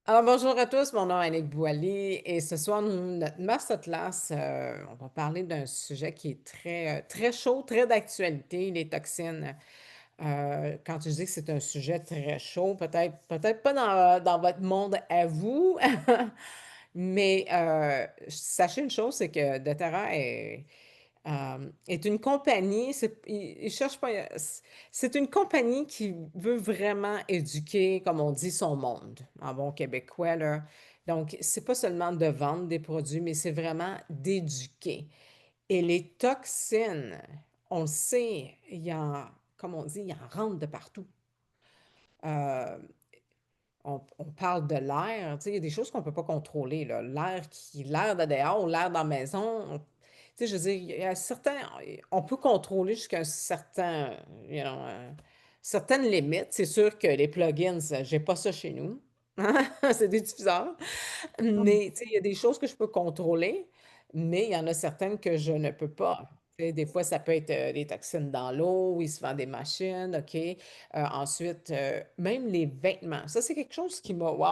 Alors, bonjour à tous, mon nom est Annick Boily et ce soir, notre masterclass, on va parler d'un sujet qui est très chaud, très d'actualité, les toxines. Quand tu dis que c'est un sujet très chaud, peut-être pas dans votre monde à vous, mais sachez une chose, c'est que doTERRA est une compagnie, il cherche pas, c'est une compagnie qui veut vraiment éduquer, comme on dit, son monde, en bon québécois, là. Donc, c'est pas seulement de vendre des produits, mais c'est vraiment d'éduquer. Et les toxines, on le sait, comme on dit, il en rentre de partout. Euh, on parle de l'air, tu sais, il y a des choses qu'on ne peut pas contrôler, là. L'air de dehors ou l'air dans la maison, tu sais, je veux dire, il y a certains, on peut contrôler jusqu'à un certain, you know, certaines limites. C'est sûr que les plugins, j'ai pas ça chez nous. C'est des diffuseurs. Mhm. Mais, tu sais, il y a des choses que je peux contrôler, mais il y en a certaines que je ne peux pas. Tu sais, des fois, ça peut être des toxines dans l'eau, il se vend des machines, OK? Ensuite, même les vêtements. Ça, c'est quelque chose wow,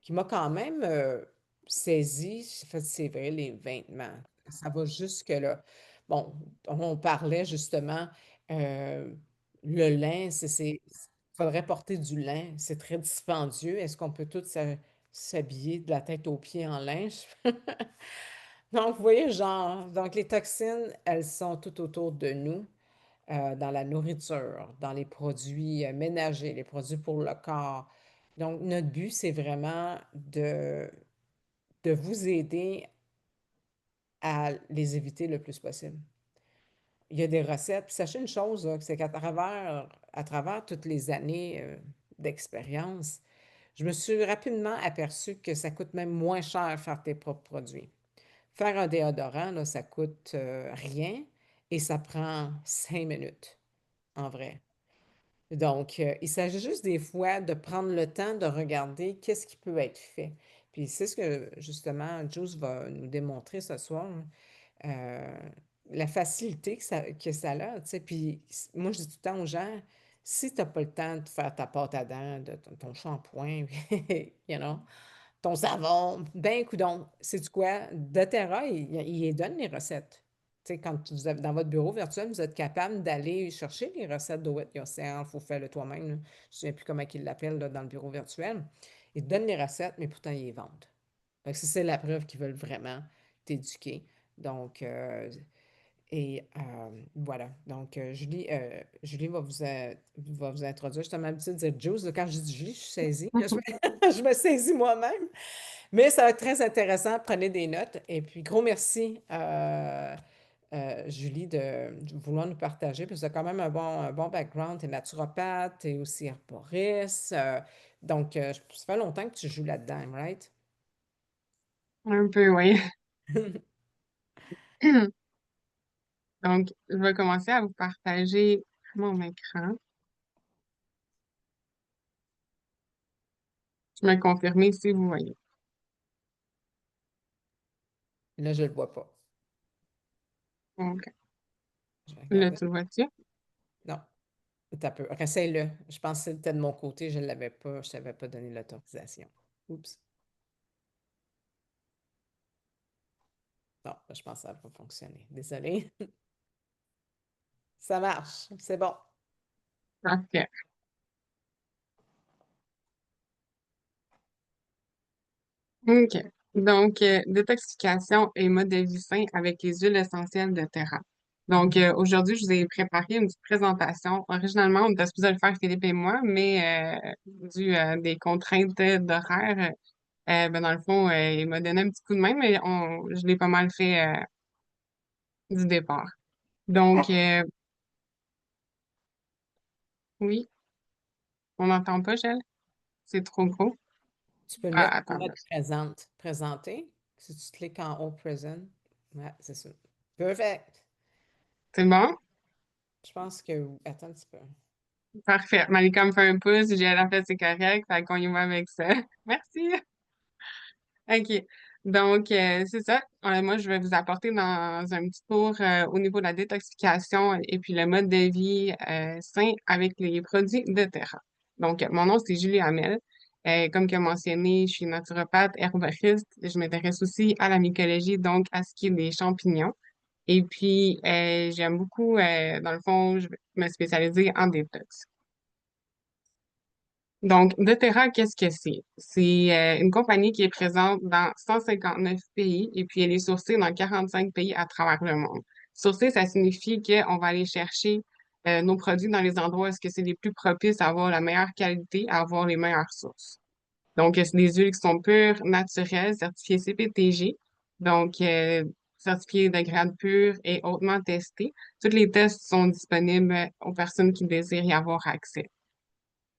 qui m'a quand même saisi. J'ai fait, c'est vrai, les vêtements. Ça va jusque-là. Bon, on parlait justement, euh, le lin, faudrait porter du lin. C'est très dispendieux. Est-ce qu'on peut tous s'habiller de la tête aux pieds en linge? Donc, vous voyez, genre, donc les toxines, elles sont tout autour de nous, dans la nourriture, dans les produits ménagers, les produits pour le corps. Donc, notre but, c'est vraiment de vous aider à les éviter le plus possible. Il y a des recettes. Puis sachez une chose, là, c'est qu'à travers toutes les années d'expérience, je me suis rapidement aperçue que ça coûte même moins cher faire tes propres produits. Faire un déodorant, là, ça coûte rien et ça prend 5 minutes, en vrai. Donc, il s'agit juste des fois de prendre le temps de regarder qu'est-ce qui peut être fait. Puis c'est ce que justement Juice va nous démontrer ce soir, hein. Euh, la facilité que ça a, tu sais. Puis moi, je dis tout le temps aux gens, si tu n'as pas le temps de faire ta pâte à dents, de ton shampoing, you know, ton savon, ben coudonc, sais-tu quoi? doTERRA, il donne les recettes. Tu sais, quand vous avez dans votre bureau virtuel, vous êtes capable d'aller chercher les recettes do it yourself, faut faire le toi-même, là. Je ne me souviens plus comment ils l'appellent là, dans le bureau virtuel. Ils te donnent les recettes, mais pourtant ils les vendent. Fait que ça, c'est la preuve qu'ils veulent vraiment t'éduquer. Donc, voilà. Donc, Julie va vous introduire. Je suis tellement habituée de dire Juice, là. Quand je dis Julie, je suis saisie. Je me saisis moi-même. Mais ça va être très intéressant. Prenez des notes. Et puis, gros merci, Julie, de vouloir nous partager. Parce que tu as quand même un bon background. Tu es naturopathe, tu es aussi herboriste. Donc, ça fait longtemps que tu joues là-dedans, right? Un peu, oui. Donc, je vais commencer à vous partager mon écran. Je me confirmer si vous voyez. Là, je ne le vois pas. Donc, Je vais là, regarder. tu le vois-tu? Non, t'as peu. Réessaye-le. Je pense que c'était de mon côté, je ne l'avais pas, je ne t'avais pas donné l'autorisation. Oups. Non, je pense que ça n'a pas fonctionné. Désolée. Ça marche. C'est bon. Parfait. OK. Donc, détoxification et mode de vie sain avec les huiles essentielles de terra. Donc, Mhm. aujourd'hui, je vous ai préparé une petite présentation. Originalement, on était supposé le faire Philippe et moi, mais dû à des contraintes d'horaire, ben, dans le fond, il m'a donné un petit coup de main, mais je l'ai pas mal fait du départ. Donc, oui, on n'entend pas, Gel? C'est trop gros? Tu peux le Ah, mettre en attends, là. mode présenter. Si tu cliques en haut, present. Ouais, c'est ça. Perfect. C'est bon? Je pense que. Attends un petit peu. Parfait. Malika me fait un pouce, Gel a fait, c'est correct, fait qu'on y va avec ça. Merci. OK. Donc, c'est ça. Moi, je vais vous apporter dans un petit tour au niveau de la détoxification et puis le mode de vie sain avec les produits de Terra. Donc, mon nom, c'est Julie Hamel. Comme que mentionné, je suis naturopathe, herboriste. Je m'intéresse aussi à la mycologie, donc à ce qui est des champignons. Et puis, j'aime beaucoup, dans le fond, je vais me spécialiser en détox. Donc, doTERRA, qu'est-ce que c'est? C'est une compagnie qui est présente dans 159 pays et puis elle est sourcée dans 45 pays à travers le monde. Sourcée, ça signifie qu'on va aller chercher nos produits dans les endroits où est-ce que c'est les plus propices à avoir la meilleure qualité, à avoir les meilleures sources. Donc, c'est des huiles qui sont pures, naturelles, certifiées CPTG, donc certifiées de grade pur et hautement testées. Tous les tests sont disponibles aux personnes qui désirent y avoir accès.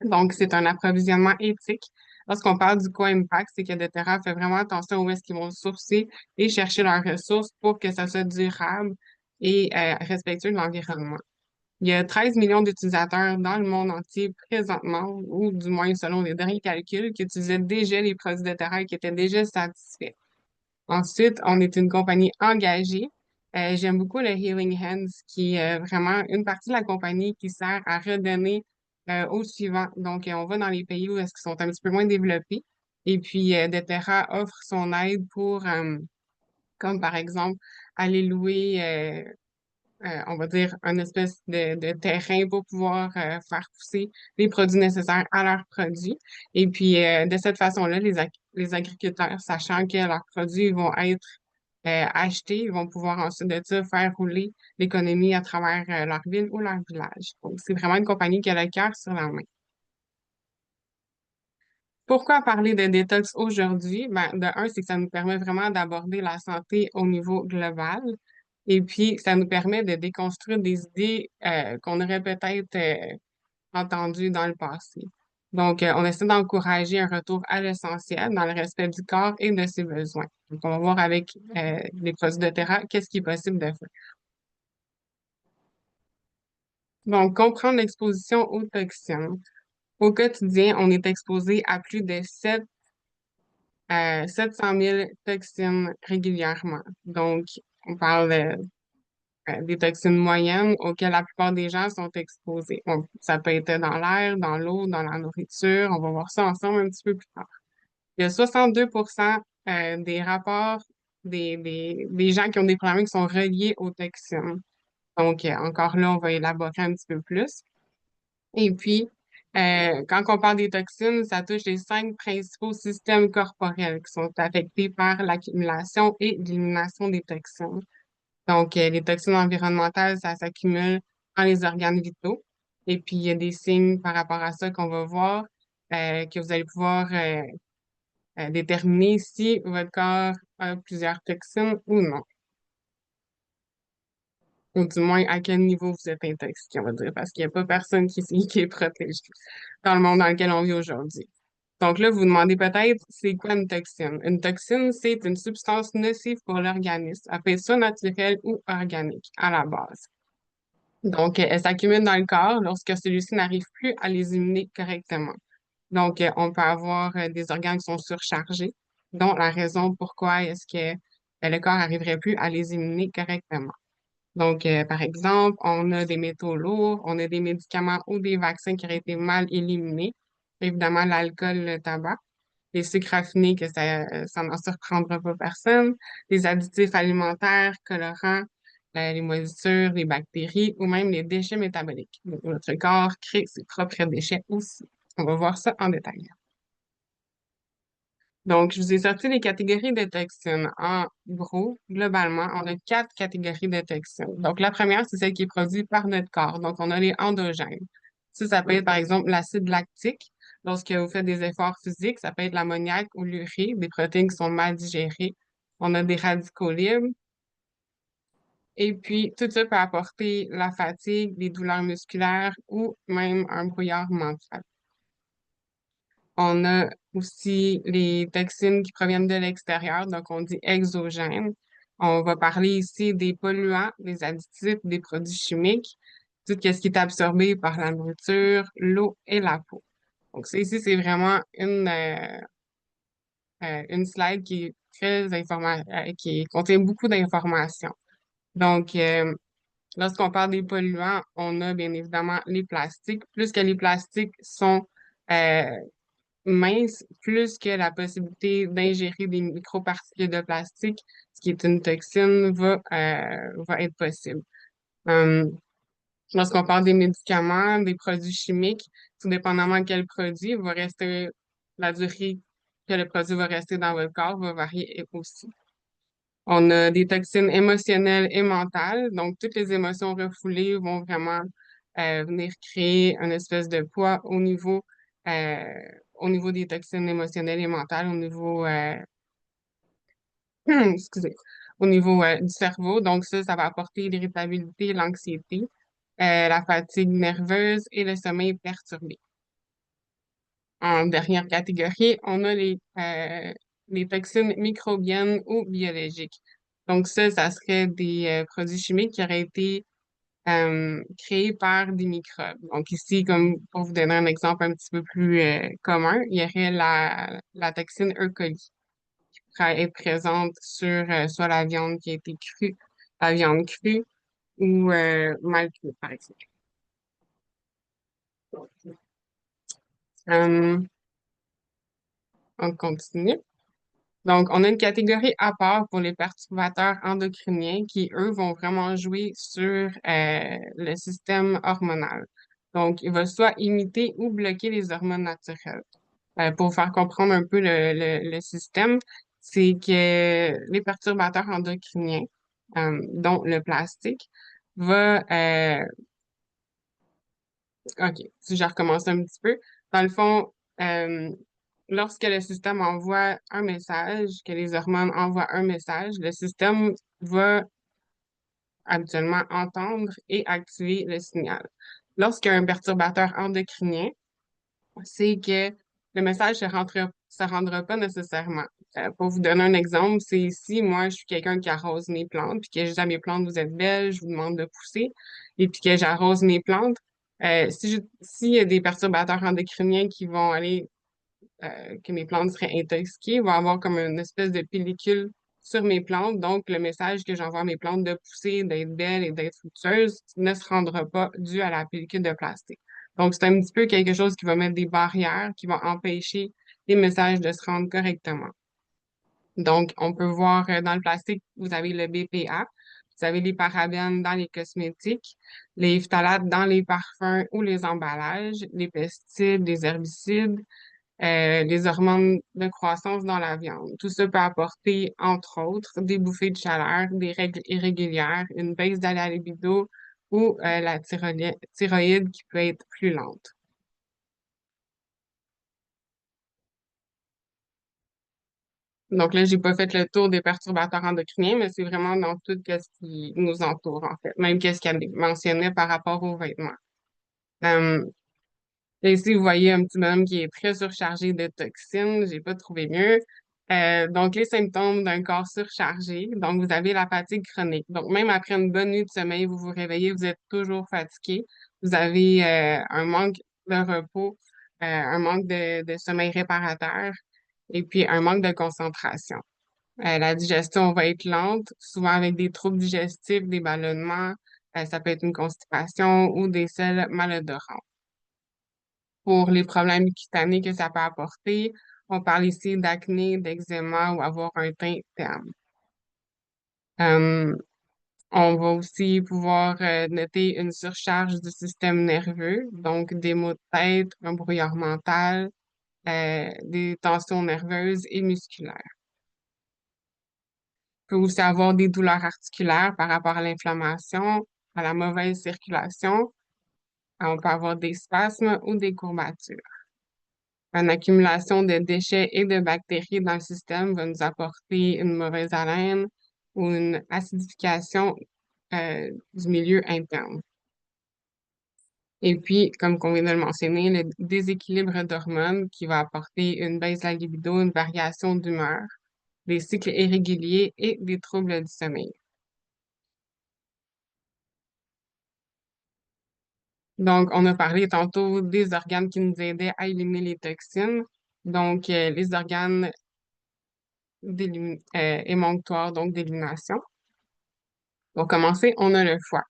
Donc, c'est un approvisionnement éthique. Lorsqu'on parle du co-impact, c'est que doTERRA fait vraiment attention où est-ce qu'ils vont sourcer et chercher leurs ressources pour que ça soit durable et respectueux de l'environnement. Il y a 13 millions d'utilisateurs dans le monde entier présentement, ou du moins selon les derniers calculs, qui utilisaient déjà les produits doTERRA et qui étaient déjà satisfaits. Ensuite, on est une compagnie engagée. J'aime beaucoup le Healing Hands, qui est vraiment une partie de la compagnie qui sert à redonner aux suivants. Donc, on va dans les pays où est-ce qu'ils sont un petit peu moins développés. Et puis, doTERRA offre son aide pour, comme par exemple, aller louer on va dire, une espèce de terrain pour pouvoir faire pousser les produits nécessaires à leurs produits. Et puis, de cette façon-là, les agriculteurs, sachant que leurs produits vont être achetés, ils vont pouvoir ensuite de ça faire rouler l'économie à travers leur ville ou leur village. Donc, c'est vraiment une compagnie qui a le cœur sur la main. Pourquoi parler de détox aujourd'hui? Ben, de un, c'est que ça nous permet vraiment d'aborder la santé au niveau global. Et puis, ça nous permet de déconstruire des idées qu'on aurait peut-être entendues dans le passé. Donc, on essaie d'encourager un retour à l'essentiel dans le respect du corps et de ses besoins. Donc, on va voir avec les produits de terrain qu'est-ce qui est possible de faire. Donc, comprendre l'exposition aux toxines. Au quotidien, on est exposé à plus de 700 000 toxines régulièrement. Donc, on parle des toxines moyennes auxquelles la plupart des gens sont exposés. Ça peut être dans l'air, dans l'eau, dans la nourriture. On va voir ça ensemble un petit peu plus tard. Il y a 62% des rapports des gens qui ont des problèmes qui sont reliés aux toxines. Donc, encore là, on va élaborer un petit peu plus. Et puis, quand on parle des toxines, ça touche les 5 principaux systèmes corporels qui sont affectés par l'accumulation et l'élimination des toxines. Donc, les toxines environnementales, ça s'accumule dans les organes vitaux. Et puis, il y a des signes par rapport à ça qu'on va voir, que vous allez pouvoir déterminer si votre corps a plusieurs toxines ou non. Ou du moins, à quel niveau vous êtes intoxiqué, on va dire, parce qu'il n'y a pas personne qui est protégé dans le monde dans lequel on vit aujourd'hui. Donc là, vous vous demandez peut-être, c'est quoi une toxine? Une toxine, c'est une substance nocive pour l'organisme, appelée soit naturelle ou organique à la base. Donc, elle s'accumule dans le corps lorsque celui-ci n'arrive plus à les éliminer correctement. Donc, on peut avoir des organes qui sont surchargés, dont la raison pourquoi est-ce que le corps n'arriverait plus à les éliminer correctement. Donc, par exemple, on a des métaux lourds, on a des médicaments ou des vaccins qui auraient été mal éliminés. Évidemment, l'alcool, le tabac, les sucres raffinés, que ça n'en surprendra pas personne, les additifs alimentaires, colorants, les moisissures, les bactéries ou même les déchets métaboliques. Donc, notre corps crée ses propres déchets aussi. On va voir ça en détail. Donc, je vous ai sorti les catégories de toxines. En gros, globalement, on a 4 catégories de toxines. Donc, la première, c'est celle qui est produite par notre corps. Donc, on a les endogènes. Ça peut être, par exemple, l'acide lactique. Lorsque vous faites des efforts physiques, ça peut être l'ammoniac ou l'urée, des protéines qui sont mal digérées. On a des radicaux libres. Et puis, tout ça peut apporter la fatigue, des douleurs musculaires ou même un brouillard mental. On a aussi les toxines qui proviennent de l'extérieur, donc on dit exogènes. On va parler ici des polluants, des additifs, des produits chimiques, tout ce qui est absorbé par la nourriture, l'eau et la peau. Donc, ça ici, c'est vraiment une slide qui est qui contient beaucoup d'informations. Donc, lorsqu'on parle des polluants, on a bien évidemment les plastiques. Plus que les plastiques sont mince, plus que la possibilité d'ingérer des microparticules de plastique, ce qui est une toxine, va être possible. Euh, Lorsqu'on parle des médicaments, des produits chimiques, tout dépendamment quel produit, va rester, la durée que le produit va rester dans votre corps va varier aussi. On a des toxines émotionnelles et mentales, donc toutes les émotions refoulées vont vraiment venir créer une espèce de poids euh, au niveau des toxines émotionnelles et mentales, au niveau, excusez, au niveau du cerveau. Donc ça va apporter l'irritabilité, l'anxiété, la fatigue nerveuse et le sommeil perturbé. En dernière catégorie, on a les toxines microbiennes ou biologiques. Donc ça serait des produits chimiques qui auraient été créés par des microbes. Donc ici, comme pour vous donner un exemple un petit peu plus commun, il y aurait la toxine E. coli qui pourrait être présente sur soit la viande qui a été crue, la viande crue ou mal cuite, par exemple. Euh, on continue. Donc, on a une catégorie à part pour les perturbateurs endocriniens qui, eux, vont vraiment jouer sur le système hormonal. Donc, il va soit imiter ou bloquer les hormones naturelles. Pour faire comprendre un peu le système, c'est que les perturbateurs endocriniens, dont le plastique, va OK, si je recommence un petit peu. Dans le fond, euh, lorsque le système envoie un message, que les hormones envoient un message, le système va habituellement entendre et activer le signal. Lorsqu'il y a un perturbateur endocrinien, c'est que le message se rendra pas nécessairement. Pour vous donner un exemple, c'est si moi, je suis quelqu'un qui arrose mes plantes, puis que je dis à mes plantes, vous êtes belles, je vous demande de pousser, et puis que j'arrose mes plantes, s'il y a des perturbateurs endocriniens qui vont aller que mes plantes seraient intoxiquées, va avoir comme une espèce de pellicule sur mes plantes. Donc, le message que j'envoie à mes plantes de pousser, d'être belles et d'être fructueuses ne se rendra pas dû à la pellicule de plastique. Donc, c'est un petit peu quelque chose qui va mettre des barrières, qui va empêcher les messages de se rendre correctement. Donc, on peut voir dans le plastique, vous avez le BPA, vous avez les parabènes dans les cosmétiques, les phtalates dans les parfums ou les emballages, les pesticides, les herbicides, les hormones de croissance dans la viande. Tout ça peut apporter, entre autres, des bouffées de chaleur, des règles irrégulières, une baisse de la libido ou la thyroïde qui peut être plus lente. Donc là, j'ai pas fait le tour des perturbateurs endocriniens, mais c'est vraiment dans tout ce qui nous entoure, en fait. Même qu'est-ce qu'elle mentionnait par rapport aux vêtements. Euh, Là, ici, vous voyez un petit bonhomme qui est très surchargé de toxines. J'ai pas trouvé mieux. Donc, les symptômes d'un corps surchargé. Donc, vous avez la fatigue chronique. Donc, même après une bonne nuit de sommeil, vous vous réveillez, vous êtes toujours fatigué. Vous avez un manque de repos, un manque de sommeil réparateur et puis un manque de concentration. La digestion va être lente, souvent avec des troubles digestifs, des ballonnements. Ça peut être une constipation ou des selles malodorants. Pour les problèmes cutanés que ça peut apporter. On parle ici d'acné, d'eczéma ou avoir un teint terne. Euh, on va aussi pouvoir noter une surcharge du système nerveux, donc des maux de tête, un brouillard mental, des tensions nerveuses et musculaires. On peut aussi avoir des douleurs articulaires par rapport à l'inflammation, à la mauvaise circulation. On peut avoir des spasmes ou des courbatures. Une accumulation de déchets et de bactéries dans le système va nous apporter une mauvaise haleine ou une acidification du milieu interne. Et puis, comme on vient de le mentionner, le déséquilibre d'hormones qui va apporter une baisse de la libido, une variation d'humeur, des cycles irréguliers et des troubles du sommeil. Donc, on a parlé tantôt des organes qui nous aidaient à éliminer les toxines. Donc, les organes émonctoires, donc d'élimination. Pour commencer, on a le foie.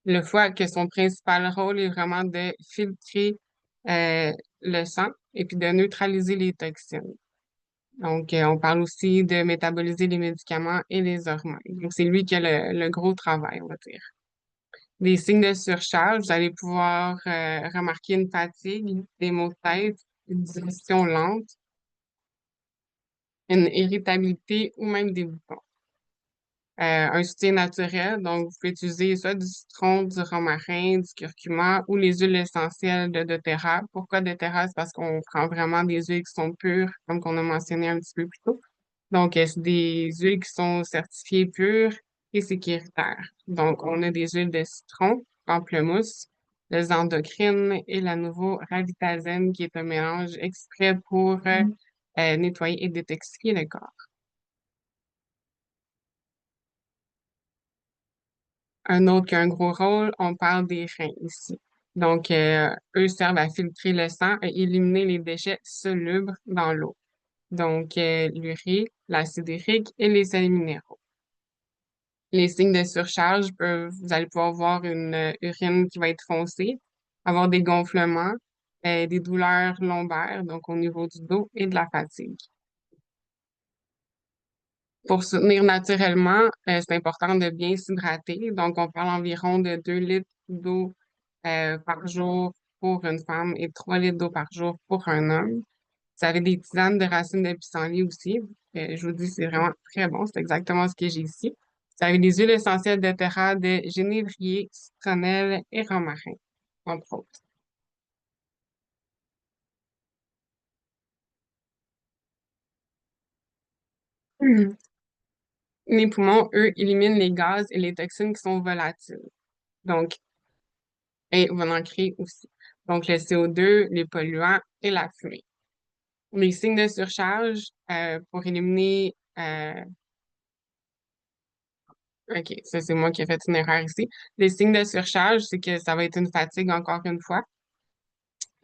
Le foie, que son principal rôle est vraiment de filtrer euh, le sang et puis de neutraliser les toxines. Donc, on parle aussi de métaboliser les médicaments et les hormones. Donc, c'est lui qui a le gros travail, on va dire. Des signes de surcharge, vous allez pouvoir remarquer une fatigue, des maux de tête, une digestion lente, une irritabilité ou même des boutons. Un soutien naturel, donc vous pouvez utiliser soit du citron, du romarin, du curcuma ou les huiles essentielles de doTERRA. Pourquoi doTERRA? C'est parce qu'on prend vraiment des huiles qui sont pures, comme qu'on a mentionné un petit peu plus tôt. Donc, c'est des huiles qui sont certifiées pures et sécuritaires. Donc, on a des huiles de citron, pamplemousse, les endocrines et la nouveau ravitazène, qui est un mélange exprès pour nettoyer et détoxifier le corps. Un autre qui a un gros rôle, on parle des reins ici. Donc, eux servent à filtrer le sang et éliminer les déchets solubles dans l'eau. Donc, l'urée, l'acide urique et les sels minéraux. Les signes de surcharge peuvent, vous allez pouvoir voir une urine qui va être foncée, avoir des gonflements, des douleurs lombaires, donc au niveau du dos et de la fatigue. Pour soutenir naturellement, c'est important de bien s'hydrater. Donc, on parle environ de 2 litres d'eau par jour pour une femme et 3 litres d'eau par jour pour un homme. Vous avez des tisanes de racines de pissenlit aussi. Je vous dis, c'est vraiment très bon. C'est exactement ce que j'ai ici. Vous avez des huiles essentielles de terra, de génévrier, citronnelle et romarin, entre autres. Mhm. Les poumons, eux, éliminent les gaz et les toxines qui sont volatiles. Donc, et vont en créer aussi. Donc, le CO2, les polluants et la fumée. Les signes de surcharge pour éliminer OK, ça c'est moi qui ai fait une erreur ici. Les signes de surcharge, c'est que ça va être une fatigue encore une fois.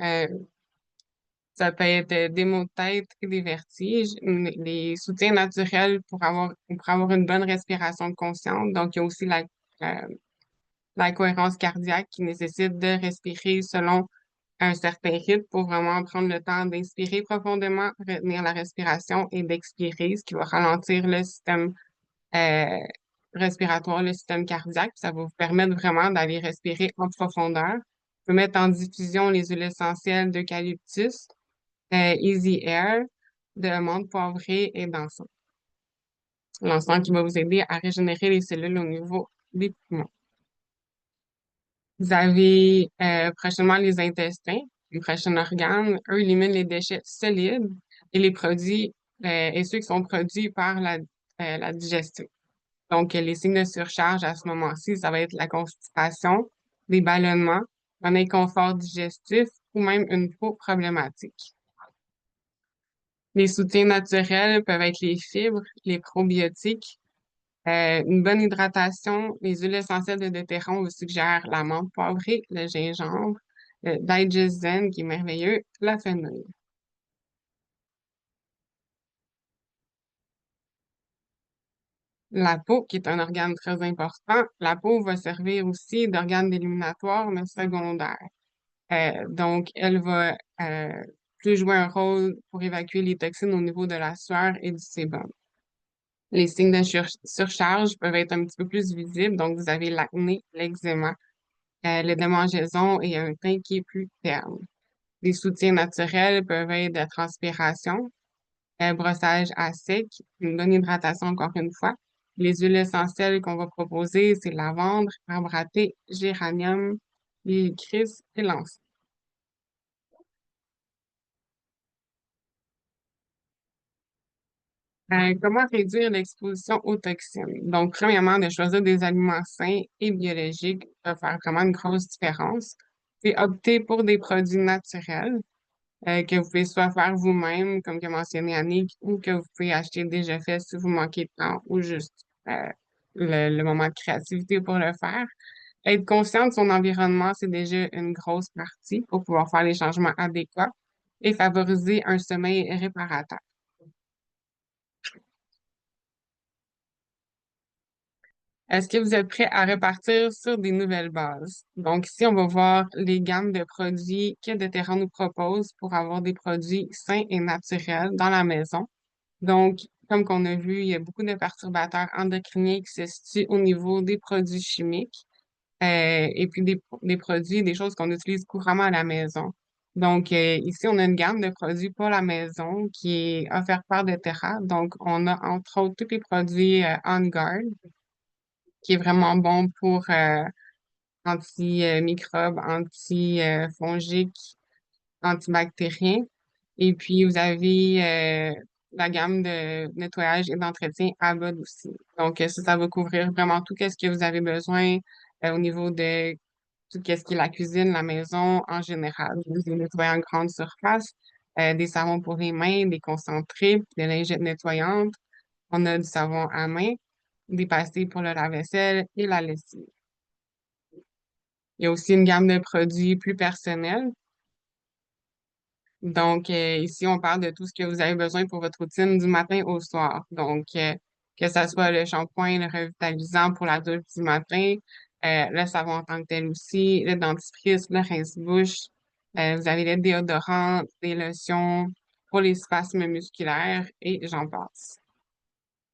Euh, Ça peut être des maux de tête et des vertiges. Les soutiens naturels pour avoir une bonne respiration consciente. Donc, il y a aussi euh, la cohérence cardiaque qui nécessite de respirer selon un certain rythme pour vraiment prendre le temps d'inspirer profondément, retenir la respiration et d'expirer, ce qui va ralentir le système euh, respiratoire, le système cardiaque. Ça va vous permettre vraiment d'aller respirer en profondeur. Vous pouvez mettre en diffusion les huiles essentielles d'eucalyptus, Easy Air, de menthe poivrée et d'encens. L'encens qui va vous aider à régénérer les cellules au niveau des poumons. Vous avez prochainement les intestins, les prochains organes. Eux éliminent les déchets solides et les produits et ceux qui sont produits par la digestion. Donc, les signes de surcharge à ce moment-ci, ça va être la constipation, des ballonnements, un inconfort digestif ou même une peau problématique. Les soutiens naturels peuvent être les fibres, les probiotiques, une bonne hydratation. Les huiles essentielles de déterron vous suggèrent la menthe poivrée, le gingembre, le Digest Zen qui est merveilleux, la fenouil. La peau, qui est un organe très important, la peau va servir aussi d'organe d'éliminatoire, mais secondaire. Donc, elle va plus jouer un rôle pour évacuer les toxines au niveau de la sueur et du sébum. Les signes de surcharge peuvent être un petit peu plus visibles. Donc, vous avez l'acné, l'eczéma, les démangeaisons et un teint qui est plus terne. Les soutiens naturels peuvent être de transpiration, brossage à sec, une bonne hydratation encore une fois. Les huiles essentielles qu'on va proposer, c'est lavande, arbre à thé, géranium, l'hélicris et l'encens. Comment réduire l'exposition aux toxines? Donc, premièrement, de choisir des aliments sains et biologiques va faire vraiment une grosse différence. C'est opter pour des produits naturels que vous pouvez soit faire vous-même, comme qu'a mentionné Annick, ou que vous pouvez acheter déjà fait si vous manquez de temps ou juste le moment de créativité pour le faire. Être conscient de son environnement, c'est déjà une grosse partie pour pouvoir faire les changements adéquats et favoriser un sommeil réparateur. Est-ce que vous êtes prêt à repartir sur des nouvelles bases? Donc, ici, on va voir les gammes de produits que doTERRA nous propose pour avoir des produits sains et naturels dans la maison. Donc, comme qu'on a vu, il y a beaucoup de perturbateurs endocriniens qui se situent au niveau des produits chimiques et puis des produits, des choses qu'on utilise couramment à la maison. Donc, ici, on a une gamme de produits pour la maison qui est offerte par doTERRA. Donc, on a entre autres tous les produits On Guard, qui est vraiment bon pour anti-microbes, anti-fongiques, antibactériens. Et puis, vous avez la gamme de nettoyage et d'entretien à Abba aussi. Donc, ça va couvrir vraiment tout ce que vous avez besoin au niveau de tout ce qui est la cuisine, la maison en général. Des nettoyants en grande surface, des savons pour les mains, des concentrés, des lingettes nettoyantes. On a du savon à main, des pastilles pour le lave-vaisselle et la lessive. Il y a aussi une gamme de produits plus personnels. Donc, ici, on parle de tout ce que vous avez besoin pour votre routine du matin au soir. Donc, que ce soit le shampoing, le revitalisant pour la douche du matin, le savon en tant que tel aussi, le dentifrice, le rince-bouche. Vous avez les déodorants, des lotions pour les spasmes musculaires et j'en passe.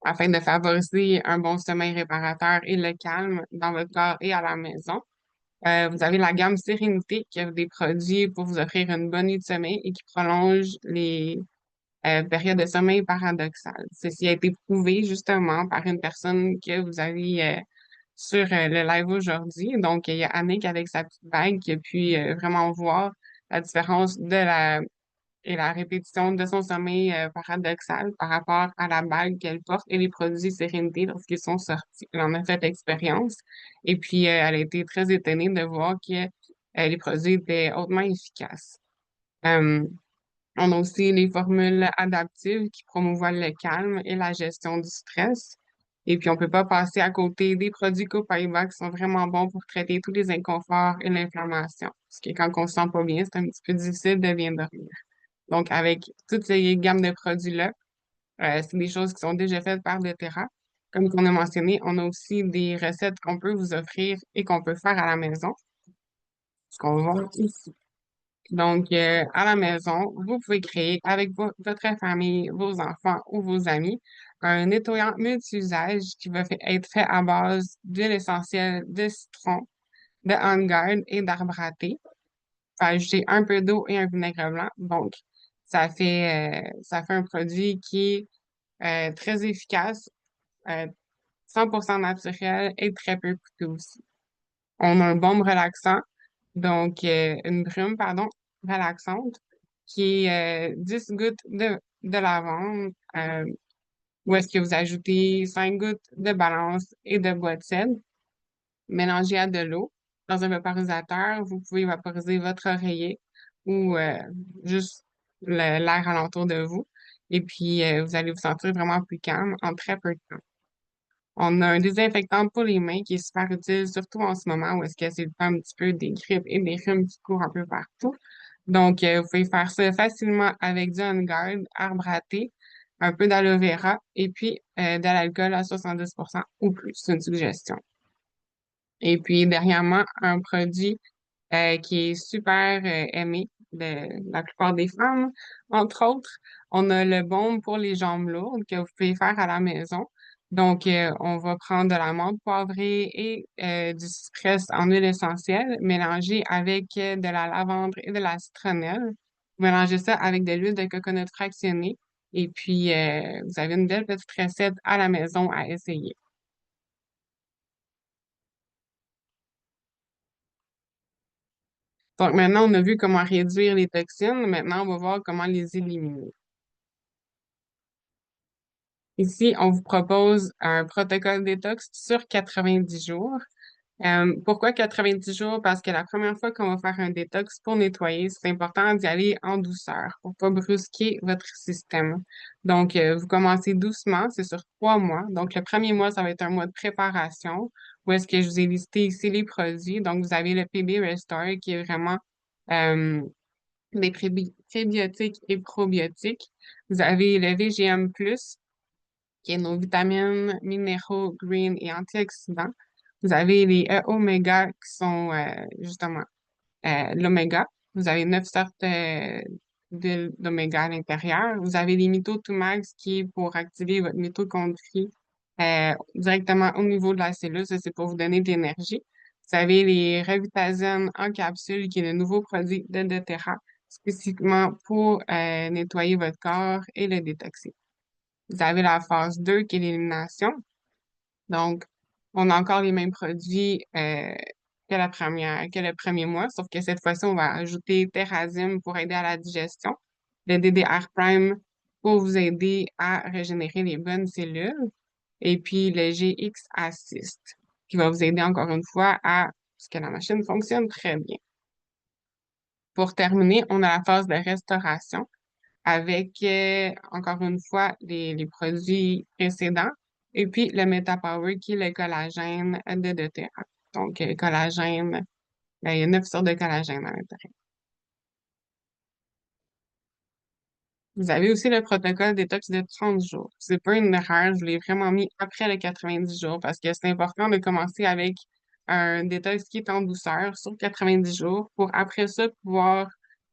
Afin de favoriser un bon sommeil réparateur et le calme dans votre corps et à la maison. Vous avez la gamme Sérénité qui offre des produits pour vous offrir une bonne nuit de sommeil et qui prolonge les périodes de sommeil paradoxales. Ceci a été prouvé justement par une personne que vous avez sur le live aujourd'hui. Donc, il y a Annick avec sa petite bague qui a pu vraiment voir la différence de la et la répétition de son sommeil paradoxal par rapport à la bague qu'elle porte et les produits Sérénité lorsqu'ils sont sortis. Elle en a fait l'expérience et puis elle a été très étonnée de voir que les produits étaient hautement efficaces. Euh, on a aussi les formules adaptives qui promouvoient le calme et la gestion du stress. Et puis, on peut pas passer à côté des produits Copaiba qui sont vraiment bons pour traiter tous les inconforts et l'inflammation. Parce que quand on se sent pas bien, c'est un petit peu difficile de bien dormir. Donc, avec toutes ces gammes de produits-là, c'est des choses qui sont déjà faites par doTERRA. Comme on a mentionné, on a aussi des recettes qu'on peut vous offrir et qu'on peut faire à la maison, ce qu'on voit ici. Donc, à la maison, vous pouvez créer avec votre famille, vos enfants ou vos amis un nettoyant multi-usage qui va être fait à base d'huile essentielle de citron, de On Guard et d'arbre à thé. Faut ajouter un peu d'eau et un vinaigre blanc. Donc, ça fait un produit qui est très efficace, euh, 100% naturel et très peu coûteux aussi. On a un baume relaxant, donc une brume, pardon, relaxante, qui est 10 gouttes de lavande, où est-ce que vous ajoutez 5 gouttes de balance et de bois de cèdre, mélangé à de l'eau. Dans un vaporisateur, vous pouvez vaporiser votre oreiller ou juste l'air alentour de vous. Et puis, vous allez vous sentir vraiment plus calme en très peu de temps. On a un désinfectant pour les mains qui est super utile, surtout en ce moment où est-ce que c'est le temps un petit peu des grippes et des rhumes qui courent un peu partout. Donc, vous pouvez faire ça facilement avec du On Guard, arbre à thé, un peu d'aloe vera et puis de l'alcool à 70% ou plus. C'est une suggestion. Et puis, dernièrement, un produit qui est super aimé de la plupart des femmes. Entre autres, on a le baume pour les jambes lourdes que vous pouvez faire à la maison. Donc, on va prendre de la menthe poivrée et du cypress en huile essentielle mélangé avec de la lavande et de la citronnelle. Vous mélangez ça avec de l'huile de coconut fractionnée et puis vous avez une belle petite recette à la maison à essayer. Donc maintenant, on a vu comment réduire les toxines. Maintenant, on va voir comment les éliminer. Ici, on vous propose un protocole détox sur 90 jours. Pourquoi 90 jours? Parce que la première fois qu'on va faire un détox pour nettoyer, c'est important d'y aller en douceur pour pas brusquer votre système. Donc, vous commencez doucement, c'est sur 3 mois. Donc, le premier mois, ça va être un mois de préparation où est-ce que je vous ai listé ici les produits. Donc, vous avez le PB Restore qui est vraiment euh, des prébiotiques et probiotiques. Vous avez le VGM+, qui est nos vitamines, minéraux, green et antioxydants. Vous avez les oméga qui sont justement l'oméga. Vous avez 9 sortes d'huiles d'oméga à l'intérieur. Vous avez les Mito2max qui est pour activer votre mitochondrie directement au niveau de la cellule. Ça, c'est pour vous donner de l'énergie. Vous avez les Revitazène en capsule qui est le nouveau produit de doTERRA spécifiquement pour nettoyer votre corps et le détoxer. Vous avez la phase 2 qui est l'élimination. Donc, on a encore les mêmes produits que le premier mois, sauf que cette fois-ci, on va ajouter Terrazine pour aider à la digestion, le DDR Prime pour vous aider à régénérer les bonnes cellules, et puis le GX Assist qui va vous aider encore une fois à ce que la machine fonctionne très bien. Pour terminer, on a la phase de restauration avec, encore une fois, les produits précédents. Et puis, le MetaPower qui est le collagène de doTERRA. Donc, collagène, ben, il y a 9 sortes de collagène à l'intérieur. Vous avez aussi le protocole détox de 30 jours. C'est pas une erreur, je l'ai vraiment mis après les 90 jours parce que c'est important de commencer avec un détox qui est en douceur sur 90 jours pour après ça pouvoir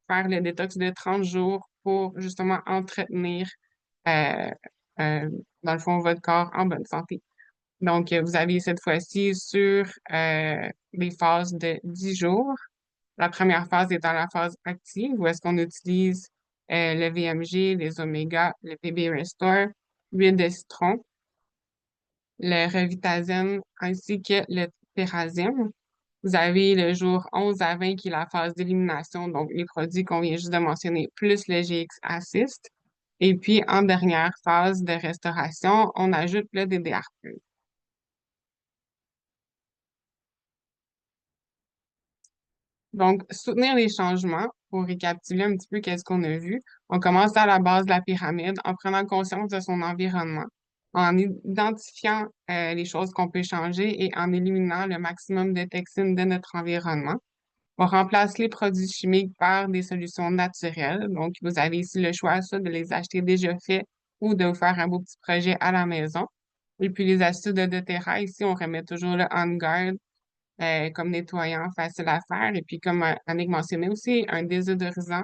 faire le détox de 30 jours pour justement entretenir, euh, euh, dans le fond, votre corps en bonne santé. Donc, vous avez cette fois-ci sur des phases de 10 jours. La première phase étant la phase active, où est-ce qu'on utilise le VMG, les oméga, le PB Restore, l'huile de citron, le Revitazène ainsi que le Terrazine. Vous avez le jour 11 à 20 qui est la phase d'élimination, donc les produits qu'on vient juste de mentionner, plus le GX Assist. Et puis, en dernière phase de restauration, on ajoute le DDR+. Donc, soutenir les changements, pour récapituler un petit peu qu'est-ce qu'on a vu, on commence à la base de la pyramide en prenant conscience de son environnement, en identifiant les choses qu'on peut changer et en éliminant le maximum de toxines de notre environnement. On remplace les produits chimiques par des solutions naturelles. Donc, vous avez ici le choix, soit de les acheter déjà faits ou de vous faire un beau petit projet à la maison. Et puis, les astuces de doTERRA, ici, on remet toujours le On Guard comme nettoyant facile à faire. Et puis, comme Annick mentionnait aussi, un désodorisant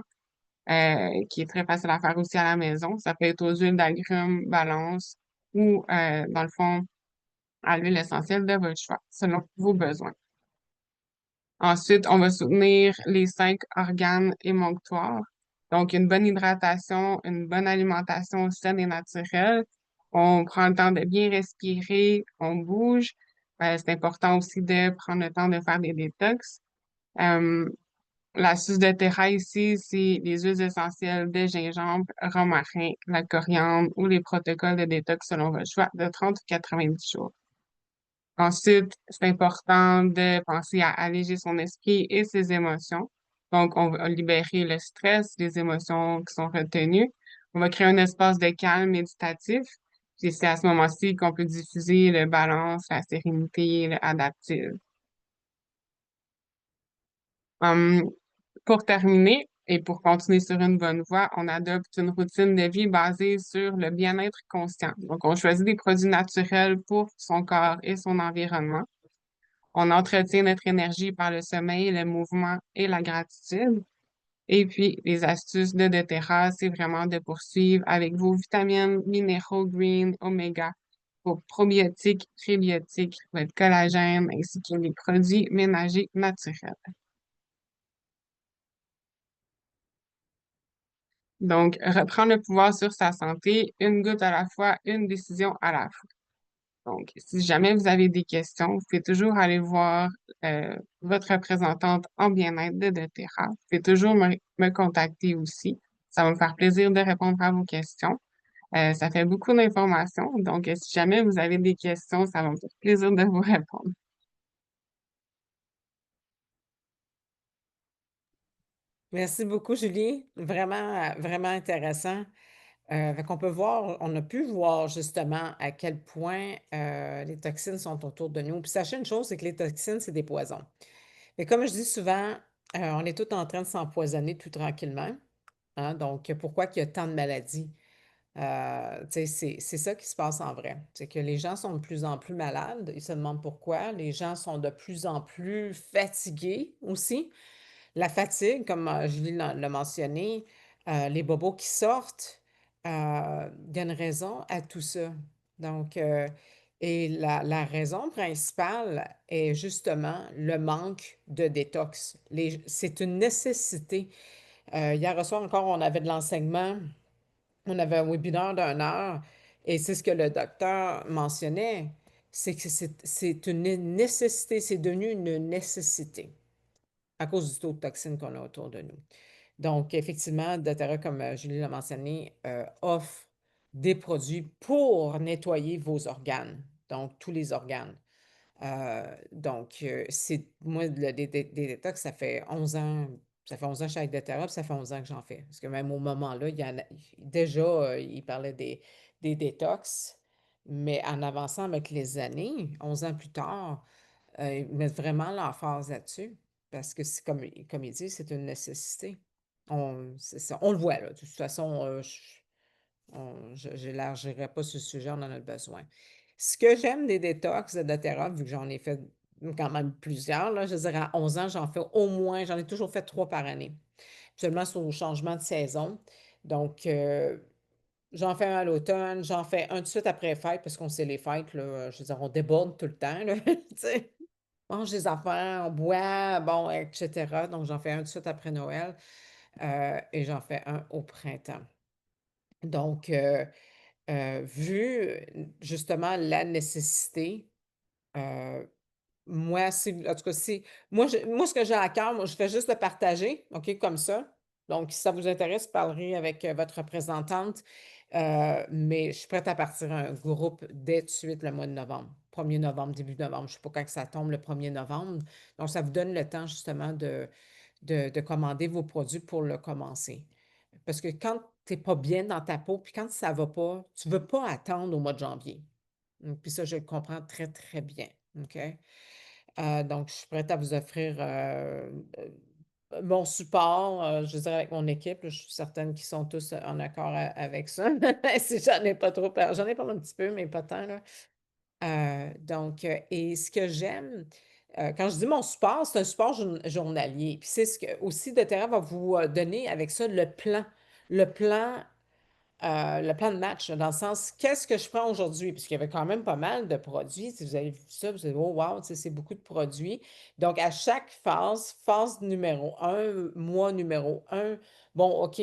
qui est très facile à faire aussi à la maison. Ça peut être aux huiles d'agrumes, balance ou, dans le fond, à l'huile essentielle de votre choix, selon vos besoins. Ensuite, on va soutenir les 5 organes émonctoires. Donc, une bonne hydratation, une bonne alimentation saine et naturelle. On prend le temps de bien respirer, on bouge. C'est important aussi de prendre le temps de faire des détox. Euh, la suce de terra ici, c'est les huiles essentielles de gingembre, romarin, la coriandre ou les protocoles de détox selon votre choix de 30 ou 90 jours. Ensuite, c'est important de penser à alléger son esprit et ses émotions. Donc, on va libérer le stress, les émotions qui sont retenues. On va créer un espace de calme méditatif. Puis c'est à ce moment-ci qu'on peut diffuser le balance, la sérénité, le adaptive. Hum, pour terminer et pour continuer sur une bonne voie, on adopte une routine de vie basée sur le bien-être conscient. Donc, on choisit des produits naturels pour son corps et son environnement. On entretient notre énergie par le sommeil, le mouvement et la gratitude. Et puis, les astuces de doTERRA, c'est vraiment de poursuivre avec vos vitamines, minéraux, green, oméga, vos probiotiques, prébiotiques, votre collagène, ainsi que les produits ménagers naturels. Donc, reprendre le pouvoir sur sa santé, une goutte à la fois, une décision à la fois. Donc, si jamais vous avez des questions, vous pouvez toujours aller voir votre représentante en bien-être de doTERRA. Vous pouvez toujours me contacter aussi. Ça va me faire plaisir de répondre à vos questions. Ça fait beaucoup d'informations. Donc, si jamais vous avez des questions, ça va me faire plaisir de vous répondre. Merci beaucoup, Julie. Vraiment, vraiment intéressant. Fait qu'on peut voir, on a pu voir justement à quel point les toxines sont autour de nous. Puis sachez une chose, c'est que les toxines, c'est des poisons. Mais comme je dis souvent, on est tous en train de s'empoisonner tout tranquillement, hein. Donc, pourquoi qu'il y a tant de maladies? Tu sais, c'est ça qui se passe en vrai. C'est que les gens sont de plus en plus malades. Ils se demandent pourquoi. Les gens sont de plus en plus fatigués aussi. La fatigue, comme Julie l'a mentionné, les bobos qui sortent, il y a une raison à tout ça. Donc, et la raison principale est justement le manque de détox. C'est une nécessité. Hier soir encore, on avait de l'enseignement, on avait un webinaire d'une heure, et c'est ce que le docteur mentionnait, c'est que c'est une nécessité, c'est devenu une nécessité à cause du taux de toxines qu'on a autour de nous. Donc, effectivement, doTERRA, comme Julie l'a mentionné, offre des produits pour nettoyer vos organes, donc tous les organes. C'est moi, des détox, ça fait 11 ans que je suis avec doTERRA, puis ça fait 11 ans que j'en fais. Parce que même au moment-là, déjà, il parlait des détox, mais en avançant avec les années, 11 ans plus tard, ils mettent vraiment l'emphase là-dessus parce que c'est comme il dit, c'est une nécessité. C'est ça, on le voit là. De toute façon, j'élargirai pas ce sujet, on en a besoin. Ce que j'aime des détox de doTERRA, vu que j'en ai fait quand même plusieurs, là, je dirais à 11 ans, j'en fais au moins, j'en ai toujours fait 3 par année. Seulement sur le changement de saison. Donc, j'en fais un à l'automne, j'en fais un tout de suite après les fêtes, parce qu'on sait les fêtes, là, je veux dire, on déborde tout le temps, là, tu sais. On mange des affaires, on boit, bon, etc. Donc, j'en fais un tout de suite après Noël et j'en fais un au printemps. Donc, vu justement la nécessité, euh, moi, en tout cas, moi, ce que j'ai à cœur, moi, je fais juste le partager, OK, comme ça. Donc, si ça vous intéresse, vous parlerez avec votre représentante. Mais je suis prête à partir un groupe dès tout de suite le mois de novembre. 1er novembre, début novembre. Je ne sais pas quand que ça tombe le 1er novembre. Donc, ça vous donne le temps justement de commander vos produits pour le commencer. Parce que quand tu n'es pas bien dans ta peau, puis quand ça ne va pas, tu ne veux pas attendre au mois de janvier. Puis ça, je le comprends très, très bien. OK? Donc, je suis prête à vous offrir mon support, je dirais avec mon équipe. Là, je suis certaine qu'ils sont tous en accord avec ça. Si j'en ai pas trop j'en ai parlé un petit peu, mais pas tant, là. Et ce que j'aime, quand je dis mon support, c'est un support journalier. Puis c'est ce que aussi doTERRA va vous donner avec ça le plan le plan de match, là, dans le sens, qu'est-ce que je prends aujourd'hui? Puisqu'il y avait quand même pas mal de produits. Si vous avez vu ça, vous allez oh wow, tu sais, c'est beaucoup de produits. Donc, à chaque phase numéro un, mois numéro un, bon, OK,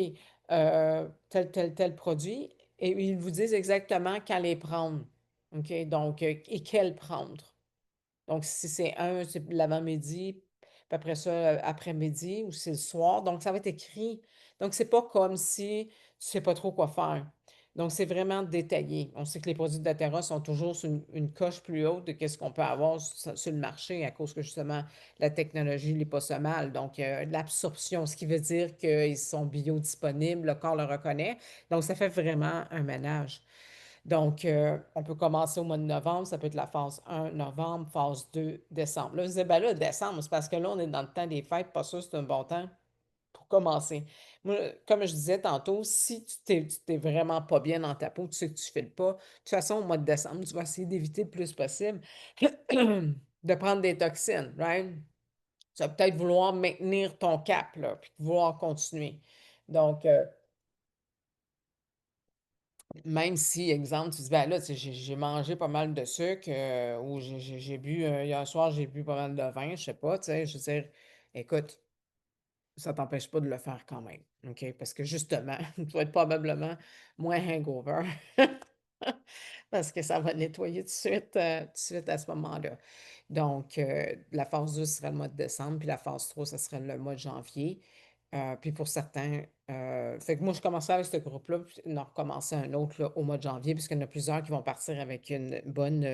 tel produit, et ils vous disent exactement quand les prendre. OK, donc, et quel prendre. Donc, si c'est un, c'est l'avant-midi, puis après ça, après-midi, ou c'est le soir. Donc, ça va être écrit. Donc, c'est pas comme si tu sais pas trop quoi faire. Donc, c'est vraiment détaillé. On sait que les produits de doTERRA sont toujours sur une coche plus haute de ce qu'on peut avoir sur le marché à cause que justement la technologie n'est pas so mal. Donc, l'absorption, ce qui veut dire qu'ils sont biodisponibles, le corps le reconnaît. Donc, ça fait vraiment un ménage. Donc, on peut commencer au mois de novembre, ça peut être la phase 1 novembre, phase 2 décembre. Là, je disais, ben là, décembre, c'est parce que là, on est dans le temps des fêtes, pas sûr, c'est un bon temps pour commencer. Moi, comme je disais tantôt, si tu t'es vraiment pas bien dans ta peau, tu sais que tu ne files pas, de toute façon, au mois de décembre, tu vas essayer d'éviter le plus possible de prendre des toxines, right? Tu vas peut-être vouloir maintenir ton cap, là, puis vouloir continuer. Donc, même si, exemple, tu dis, ben là, tu sais, j'ai mangé pas mal de sucre ou j'ai bu, hier soir, j'ai bu pas mal de vin, je sais pas, tu sais, je veux dire, écoute, ça t'empêche pas de le faire quand même, OK? Parce que justement, tu vas être probablement moins hangover parce que ça va nettoyer tout de suite à ce moment-là. Donc, la phase 2 serait le mois de décembre, puis la phase 3 ça serait le mois de janvier. Puis pour certains, fait que moi, je commençais avec ce groupe-là, puis on en recommençait un autre là, au mois de janvier, puisqu'il y en a plusieurs qui vont partir avec des bonnes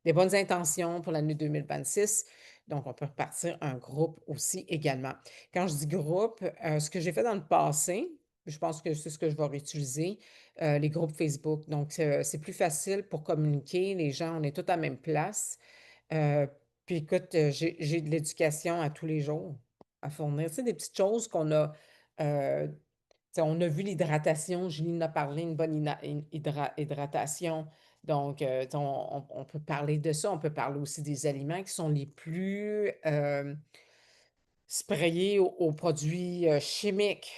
intentions pour l'année 2026. Donc, on peut repartir un groupe aussi également. Quand je dis groupe, ce que j'ai fait dans le passé, je pense que c'est ce que je vais réutiliser, les groupes Facebook. Donc, c'est plus facile pour communiquer. Les gens, on est tous à la même place. Heu, Puis écoute, j'ai de l'éducation à tous les jours à fournir. Tu sais, des petites choses qu'on a, heu sais, on a vu l'hydratation, Julie en a parlé, une bonne hydratation. Donc, tu sais, on peut parler de ça. On peut parler aussi des aliments qui sont les plus sprayés aux produits chimiques.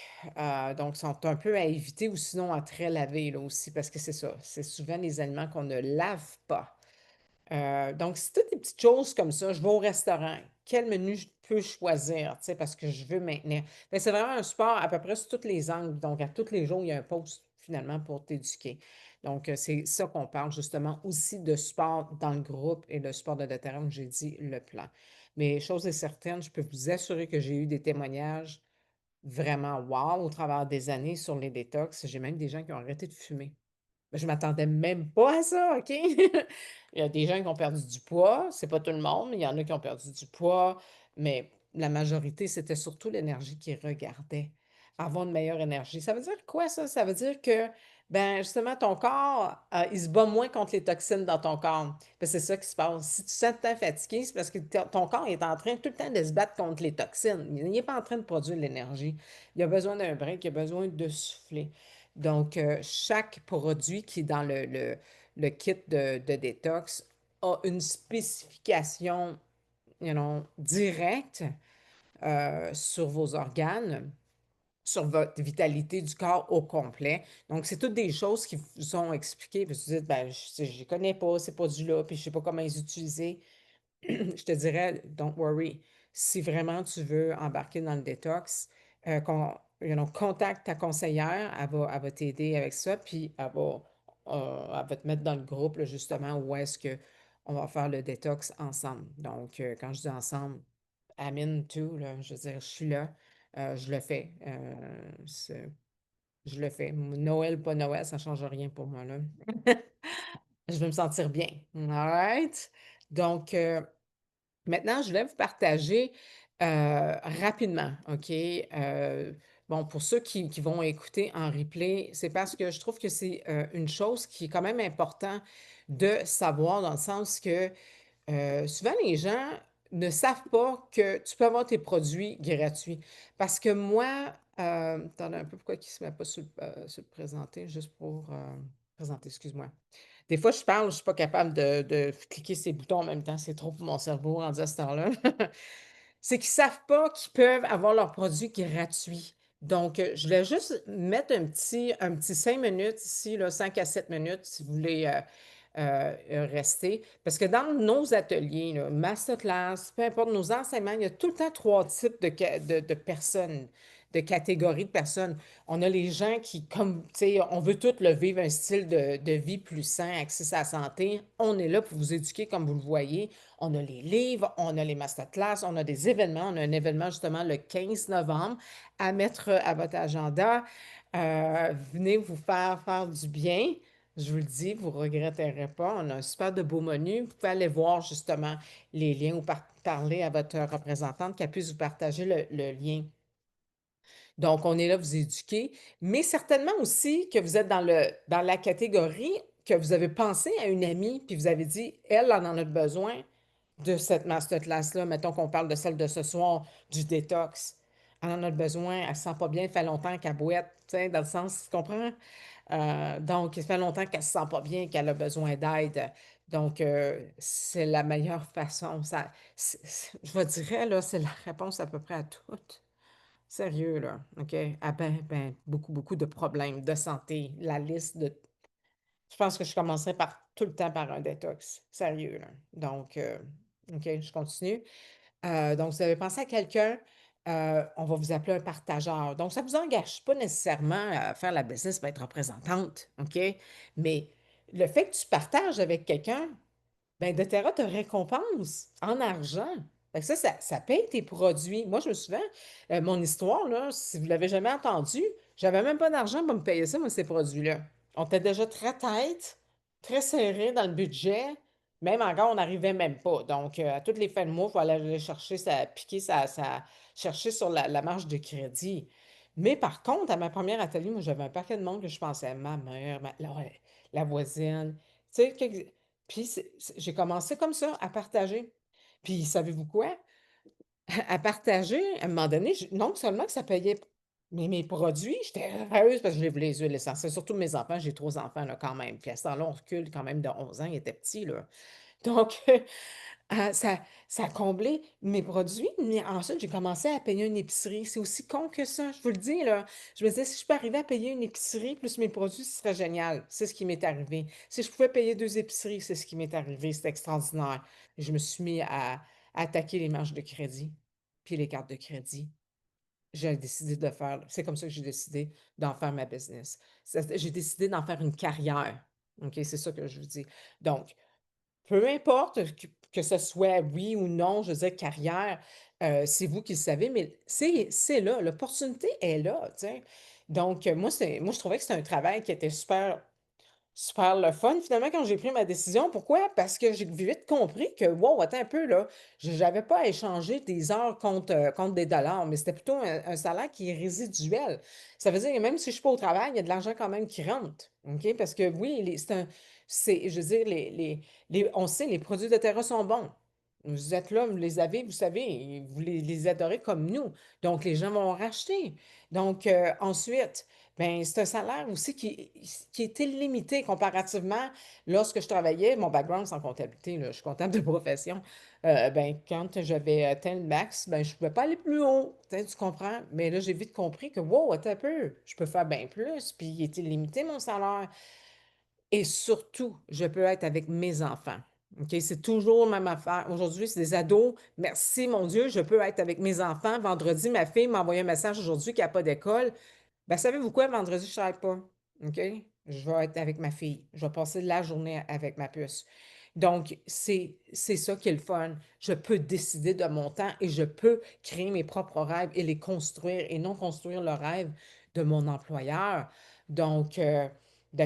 Donc, sont un peu à éviter ou sinon à très laver là aussi, parce que c'est ça. C'est souvent les aliments qu'on ne lave pas. Donc, c'est toutes des petites choses comme ça. Je vais au restaurant. Quel menu je peux choisir, tu sais, parce que je veux maintenir. Fait c'est vraiment un sport à peu près sur tous les angles. Donc, à tous les jours, il y a un post finalement pour t'éduquer. Donc, c'est ça qu'on parle justement aussi de sport dans le groupe et le sport de terrain, où j'ai dit le plan. Mais chose est certaine, je peux vous assurer que j'ai eu des témoignages vraiment wow au travers des années sur les détox. J'ai même des gens qui ont arrêté de fumer. Je m'attendais même pas à ça, OK? Il y a des gens qui ont perdu du poids, c'est pas tout le monde, mais il y en a qui ont perdu du poids, mais la majorité, c'était surtout l'énergie qu'ils regardaient. Avoir une meilleure énergie. Ça veut dire quoi ça? Ça veut dire que, ben, justement, ton corps, il se bat moins contre les toxines dans ton corps. C'est ça qui se passe. Si tu te sens tout le temps fatigué, c'est parce que ton corps est en train tout le temps de se battre contre les toxines. Il n'est pas en train de produire de l'énergie. Il a besoin d'un break, il a besoin de souffler. Donc, chaque produit qui est dans le kit de détox a une spécification, directe sur vos organes, sur votre vitalité du corps au complet. Donc, c'est toutes des choses qui vous sont expliquées. Puis vous dites, ben, je ne connais pas ces produits-là, puis je ne sais pas comment les utiliser. Je te dirais, don't worry. Si vraiment tu veux embarquer dans le détox, contacte ta conseillère, elle va t'aider avec ça, puis elle va te mettre dans le groupe, là, justement, où est-ce que on va faire le détox ensemble. Donc, quand je dis ensemble, I'm tout, là, je veux dire, je suis là, je le fais. Je le fais. Noël, pas Noël, ça ne change rien pour moi, là. Je veux me sentir bien. All right? Donc, maintenant, je voulais vous partager rapidement, OK? Bon, pour ceux qui vont écouter en replay, c'est parce que je trouve que c'est une chose qui est quand même important de savoir dans le sens que souvent les gens ne savent pas que tu peux avoir tes produits gratuits. Parce que moi, attendez un peu, pourquoi il ne se met pas sur le présenter, juste pour présenter, excuse-moi. Des fois, je parle, je ne suis pas capable de cliquer ces boutons en même temps. C'est trop pour mon cerveau rendu à cette heure-là. C'est qu'ils ne savent pas qu'ils peuvent avoir leurs produits gratuits. Donc, je voulais juste mettre un petit 5 minutes ici, là, 5 à 7 minutes, si vous voulez rester. Parce que dans nos ateliers, là, masterclass, peu importe nos enseignements, il y a tout le temps trois types de personnes, de catégories de personnes. On a les gens qui, comme, tu sais, on veut tous le vivre un style de vie plus sain, axé à la santé. On est là pour vous éduquer, comme vous le voyez. On a les livres, on a les masterclass, on a des événements. On a un événement justement le 15 novembre à mettre à votre agenda. Venez vous faire du bien. Je vous le dis, vous ne regretterez pas. On a un super de beau menu. Vous pouvez aller voir justement les liens ou parler à votre représentante qu'elle puisse vous partager le lien. Donc, on est là vous éduquer, mais certainement aussi que vous êtes dans la catégorie que vous avez pensé à une amie, puis vous avez dit, elle en a besoin de cette masterclass-là. Mettons qu'on parle de celle de ce soir, du détox. Elle en a besoin, elle ne se sent pas bien, ça fait longtemps qu'elle boite, tu sais, dans le sens, tu comprends? Donc, ça fait longtemps qu'elle ne se sent pas bien, qu'elle a besoin d'aide. Donc, c'est la meilleure façon. Je vous dirais, là, c'est la réponse à peu près à tout. Sérieux, là, OK? Ah ben, beaucoup, beaucoup de problèmes de santé. La liste de... Je pense que je commencerai tout le temps par un détox. Sérieux, là. Donc, OK, je continue. Donc, vous avez pensé à quelqu'un, on va vous appeler un partageur. Donc, ça ne vous engage pas nécessairement à faire la business pour être représentante, OK? Mais le fait que tu partages avec quelqu'un, ben, doTERRA te récompense en argent. Fait que ça paye tes produits. Moi, je me souviens, mon histoire, là, si vous ne l'avez jamais entendu, j'avais même pas d'argent pour me payer ça, moi, ces produits-là. On était déjà très tête, très serré dans le budget. Même encore, on n'arrivait même pas. Donc, à toutes les fins de mois, il fallait aller chercher, chercher sur la marge de crédit. Mais par contre, à ma première atelier, moi, j'avais un paquet de monde que je pensais à ma mère, la voisine. Tu sais, puis j'ai commencé comme ça, à partager. Puis savez-vous quoi? À partager, à un moment donné, non seulement que ça payait Mais mes produits, j'étais heureuse parce que je voulais les huiles essentielles, surtout mes enfants, j'ai 3 enfants là quand même, puis à ce temps-là, on recule quand même de 11 ans, ils étaient petits là. Donc ça a comblé mes produits, mais ensuite j'ai commencé à payer une épicerie. C'est aussi con que ça, je vous le dis là. Je me disais: «Si je peux arriver à payer une épicerie plus mes produits, ce serait génial». C'est ce qui m'est arrivé. Si je pouvais payer 2 épiceries, c'est ce qui m'est arrivé, c'est extraordinaire. Je me suis mis à attaquer les marges de crédit, puis les cartes de crédit. J'ai décidé de faire c'est comme ça que j'ai décidé d'en faire ma business. J'ai décidé d'en faire une carrière. OK? C'est ça que je vous dis. Donc, peu importe que ce soit oui ou non, je veux dire carrière, c'est vous qui le savez, mais c'est là, l'opportunité est là, tu sais? Donc, moi je trouvais que c'était un travail qui était super le fun finalement quand j'ai pris ma décision. Pourquoi? Parce que j'ai vite compris que, wow, attends un peu là, j'avais pas à échanger des heures contre des dollars, mais c'était plutôt un salaire qui est résiduel. Ça veut dire que même si je suis pas au travail, il y a de l'argent quand même qui rentre. OK? Parce que oui, je veux dire, on sait, les produits de terrain sont bons. Vous êtes là, vous les avez, vous savez, vous les adorez comme nous. Donc, les gens vont racheter. Donc, ensuite, ben, c'est un salaire aussi qui est illimité comparativement lorsque je travaillais, mon background c'est en comptabilité, là, je suis comptable de profession. Ben, quand j'avais atteint le max, ben, je ne pouvais pas aller plus haut. Tu comprends? Mais là, j'ai vite compris que, wow, attends un peu, je peux faire bien plus, puis il est illimité mon salaire. Et surtout, je peux être avec mes enfants. OK? C'est toujours la même affaire. Aujourd'hui, c'est des ados. Merci, mon Dieu, je peux être avec mes enfants. Vendredi, ma fille m'a envoyé un message aujourd'hui qu'il n'y a pas d'école. Ben, savez-vous quoi? Vendredi, je ne travaille pas. OK? Je vais être avec ma fille. Je vais passer la journée avec ma puce. Donc, c'est ça qui est le fun. Je peux décider de mon temps et je peux créer mes propres rêves et les construire et non construire le rêve de mon employeur. Donc,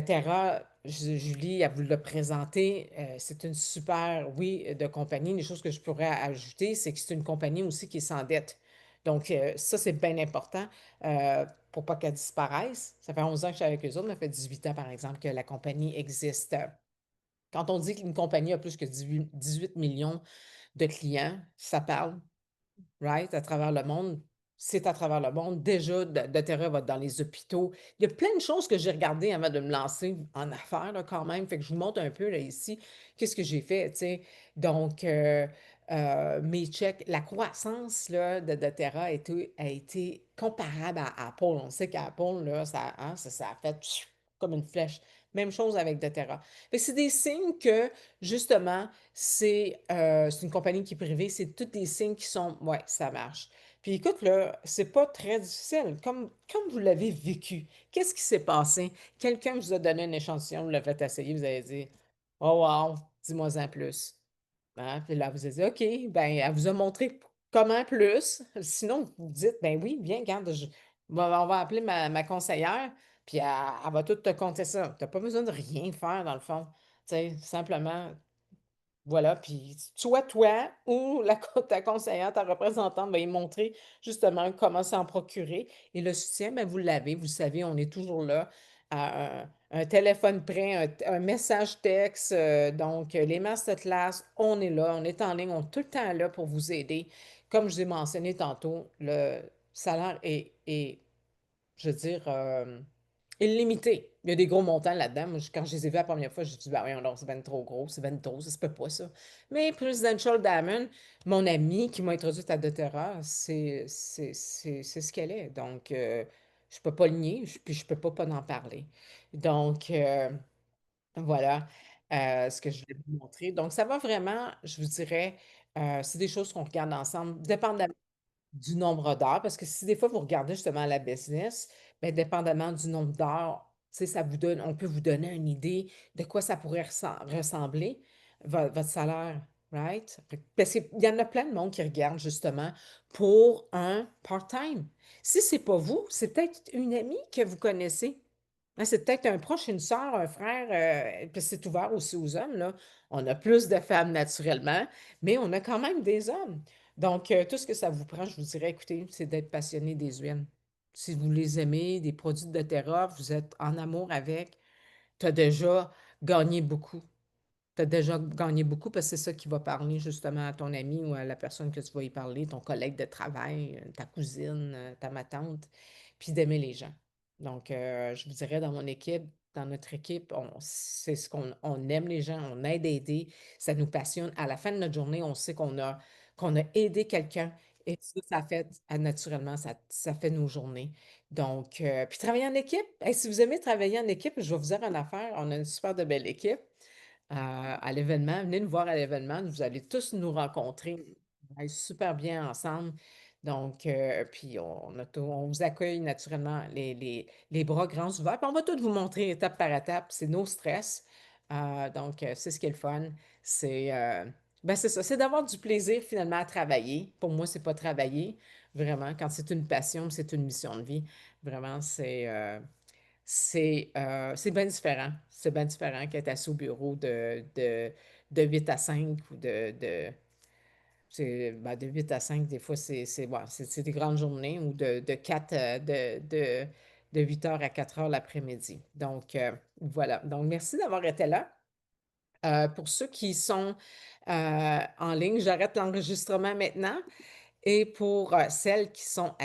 Terra, Julie, à vous le présenter, c'est une super, oui, de compagnie. Les choses que je pourrais ajouter, c'est que c'est une compagnie aussi qui s'endette. Donc, ça, c'est bien important pour pas qu'elle disparaisse. Ça fait 11 ans que je suis avec eux autres, mais ça fait 18 ans, par exemple, que la compagnie existe. Quand on dit qu'une compagnie a plus que 18 millions de clients, ça parle, right, à travers le monde. C'est à travers le monde. Déjà, doTERRA va dans les hôpitaux. Il y a plein de choses que j'ai regardées avant de me lancer en affaires, là, quand même. Fait que je vous montre un peu, là, ici, qu'est-ce que j'ai fait, tu sais. Donc, mes checks, la croissance, là, de doTERRA a été comparable à Apple. On sait qu'Apple, là, ça a fait comme une flèche. Même chose avec doTERRA. Fait que c'est des signes que, justement, c'est une compagnie qui est privée, c'est tous des signes qui sont, ouais, ça marche. Puis écoute, là, c'est pas très difficile, comme vous l'avez vécu. Qu'est-ce qui s'est passé? Quelqu'un vous a donné un échantillon, vous l'avez fait essayer, vous avez dit, oh wow, dis-moi en plus. Hein? Puis là, vous avez dit, OK, ben, elle vous a montré comment plus. Sinon, vous dites, ben oui, viens, regarde, on va appeler ma conseillère, puis elle va tout te compter ça. Tu n'as pas besoin de rien faire, dans le fond. Tu sais, simplement voilà, puis soit toi ou ta conseillère, ta représentante va y montrer justement comment s'en procurer. Et le soutien, bien, vous l'avez, vous savez, on est toujours là. À un téléphone prêt, un message texte. Donc, les masterclass, on est là, on est en ligne, on est tout le temps là pour vous aider. Comme je vous ai mentionné tantôt, le salaire est je veux dire, illimité. Il y a des gros montants là-dedans. Moi, quand je les ai vus la première fois, j'ai dit, bah oui, non, c'est ben trop gros, c'est ben trop, ça se peut pas, ça. Mais Presidential Diamond, mon amie qui m'a introduite à doTERRA, c'est ce qu'elle est. Donc, je peux pas le nier, puis je peux pas en parler. Donc, voilà ce que je voulais vous montrer. Donc, ça va vraiment, je vous dirais, c'est des choses qu'on regarde ensemble, dépendamment du nombre d'heures, parce que si des fois vous regardez justement la business, bien, dépendamment du nombre d'heures, tu sais, ça vous donne, on peut vous donner une idée de quoi ça pourrait ressembler, votre salaire, right? Parce qu'il y en a plein de monde qui regardent justement pour un part-time. Si c'est pas vous, c'est peut-être une amie que vous connaissez. Hein, c'est peut-être un proche, une soeur, un frère, puis c'est ouvert aussi aux hommes, là. On a plus de femmes naturellement, mais on a quand même des hommes. Donc, tout ce que ça vous prend, je vous dirais, écoutez, c'est d'être passionné des huiles. Si vous les aimez, des produits de doTERRA, vous êtes en amour avec, tu as déjà gagné beaucoup. Tu as déjà gagné beaucoup parce que c'est ça qui va parler justement à ton ami ou à la personne que tu vas y parler, ton collègue de travail, ta cousine, ta ma tante. puis d'aimer les gens. Donc, je vous dirais dans notre équipe, c'est ce on aime les gens, on aide à aider, ça nous passionne. À la fin de notre journée, on sait qu'on a aidé quelqu'un et ça fait naturellement, ça fait nos journées. Donc, puis travailler en équipe, hey, si vous aimez travailler en équipe, je vais vous dire une affaire, on a une super de belle équipe à l'événement. Venez nous voir à l'événement. Vous allez tous nous rencontrer. On va être super bien ensemble. Donc, puis on vous accueille naturellement les bras grands ouverts. Puis on va tout vous montrer étape par étape. C'est nos stress. Donc, c'est ce qui est le fun. C'est c'est ça, c'est d'avoir du plaisir finalement à travailler. Pour moi, c'est pas travailler, vraiment. Quand c'est une passion, c'est une mission de vie. Vraiment, c'est bien différent. C'est bien différent qu'être assis au bureau de 8 à 5 ou de 8 à 5 des fois, c'est des grandes journées ou de 4 de 8 heures à 4 heures l'après-midi. Donc, voilà. Donc, merci d'avoir été là. Pour ceux qui sont en ligne, j'arrête l'enregistrement maintenant. Et pour celles qui sont